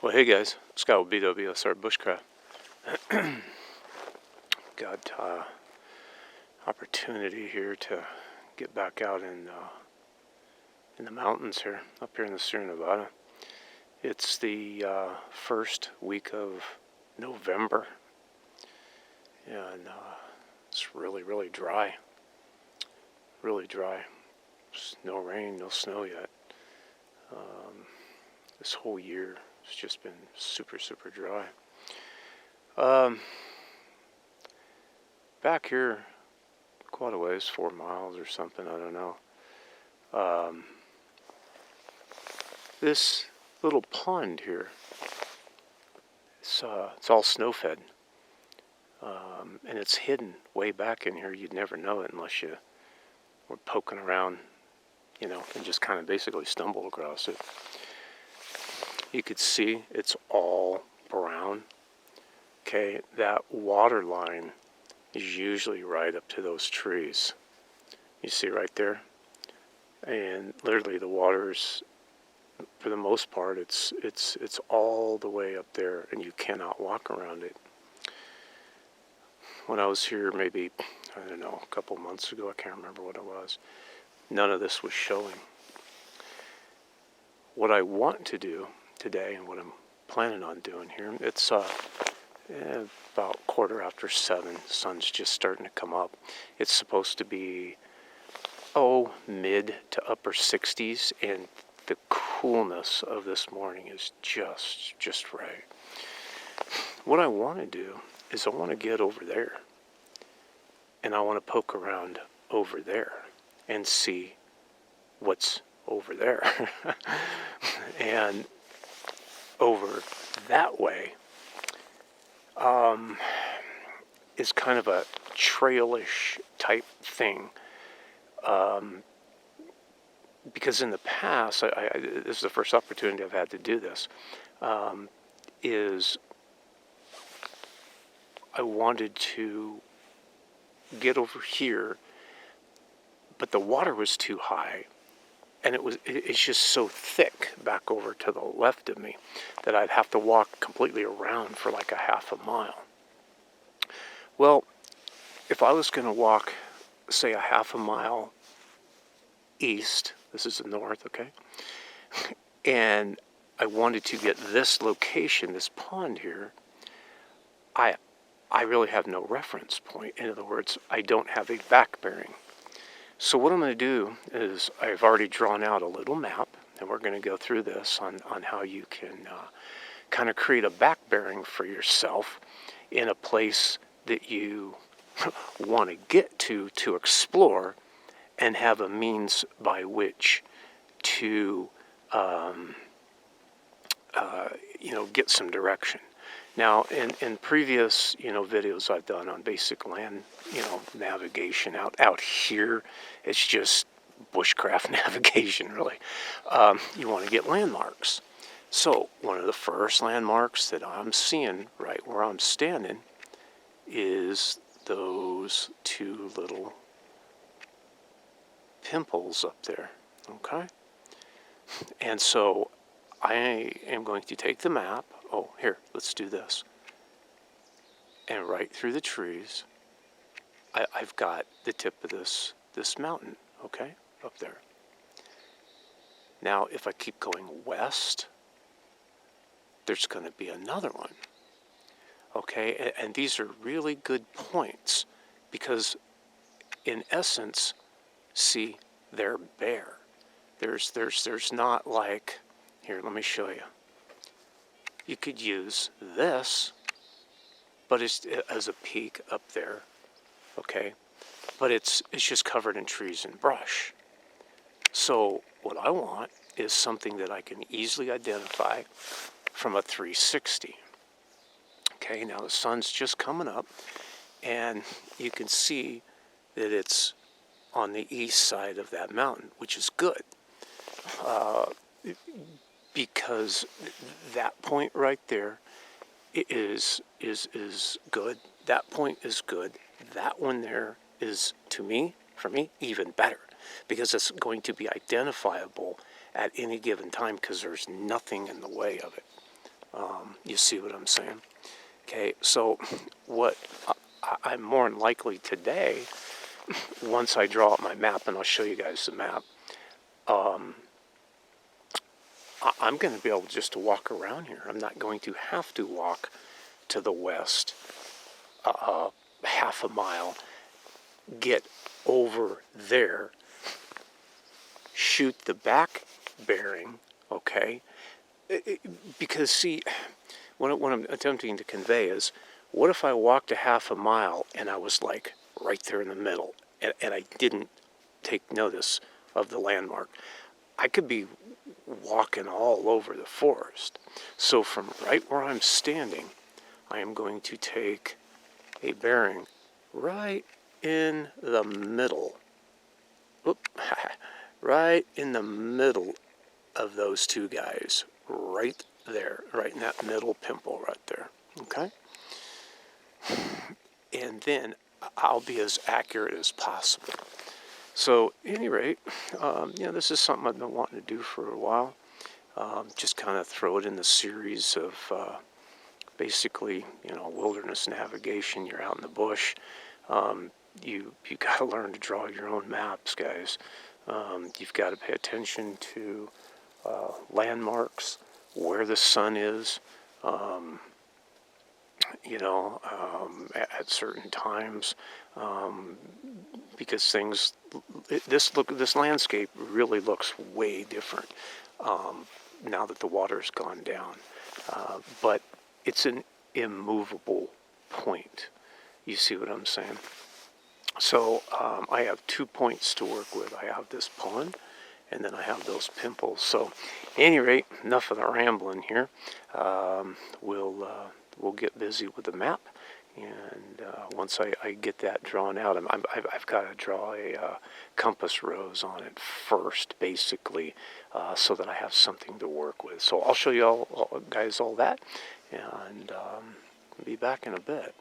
Well, hey guys, Scott with BWSR Bushcraft. Got opportunity here to get back out in the mountains here, up here in the Sierra Nevada. It's the first week of November, and it's really dry. Really dry. No rain, no snow yet. This whole year it's just been super dry. Back here, quite a ways, 4 miles or something, I don't know. This little pond here, it's all snow fed, and it's hidden way back in here. You'd never know it unless you were poking around, and just kind of basically stumble across it. You could see it's all brown. Okay, that water line is usually right up to those trees. You see right there? And literally the water's, for the most part, it's all the way up there, and you cannot walk around it. When I was here maybe, I don't know, a couple months ago, I can't remember what it was, none of this was showing. What I want to do today, and what I'm planning on doing here, it's about 7:15. Sun's just starting to come up. It's supposed to be mid to upper 60s, and the coolness of this morning is just right. What I want to do is I want to get over there, and I want to poke around over there and see what's over there. And over that way is kind of a trailish type thing, because in the past, this is the first opportunity I've had to do this, is I wanted to get over here, but the water was too high, and it's just so thick back over to the left of me that I'd have to walk completely around for like a half a mile. Well, if I was going to walk, say, a half a mile east, this is the north, okay, and I wanted to get this location, this pond here, I really have no reference point. In other words, I don't have a back bearing. So what I'm going to do is I've already drawn out a little map, and we're going to go through this on how you can kind of create a back bearing for yourself in a place that you want to get to explore, and have a means by which to get some direction. Now, in previous videos I've done on basic land navigation out here, it's just bushcraft navigation, really. You want to get landmarks. So one of the first landmarks that I'm seeing right where I'm standing is those two little pimples up there, okay? And so I am going to take the map. Oh, here, let's do this. And right through the trees, I've got the tip of this mountain, okay, up there. Now, if I keep going west, there's going to be another one, okay? And these are really good points because, in essence, see, they're bare. There's not like, here, let me show you. You could use this, but it's as a peak up there, okay? But it's just covered in trees and brush. So what I want is something that I can easily identify from a 360. Okay, now the sun's just coming up, and you can see that it's on the east side of that mountain, which is good. Because that point right there is good. That point is good. That one there is, for me, even better, because it's going to be identifiable at any given time because there's nothing in the way of it. You see what I'm saying? Okay, so what I'm more than likely today, once I draw out my map, and I'll show you guys the map, I'm going to be able just to walk around here. I'm not going to have to walk to the west half a mile, get over there, shoot the back bearing, okay? Because, see, what I'm attempting to convey is, what if I walked a half a mile and I was like right there in the middle, and I didn't take notice of the landmark? I could be walking all over the forest. So from right where I'm standing, I am going to take a bearing right in the middle. Whoop, right in the middle of those two guys. Right there, right in that middle pimple right there. Okay? And then I'll be as accurate as possible. So, at any rate, this is something I've been wanting to do for a while. Just kind of throw it in the series of basically, wilderness navigation. You're out in the bush. You got to learn to draw your own maps, guys. You've got to pay attention to landmarks, where the sun is, at certain times, because this landscape really looks way different now that the water's gone down. But it's an immovable point. You see what I'm saying? So I have 2 points to work with. I have this pond, and then I have those pimples. So, at any rate, enough of the rambling here. We'll get busy with the map, and once I get that drawn out, I've got to draw a compass rose on it first, basically, so that I have something to work with. So I'll show you all guys all that, and be back in a bit.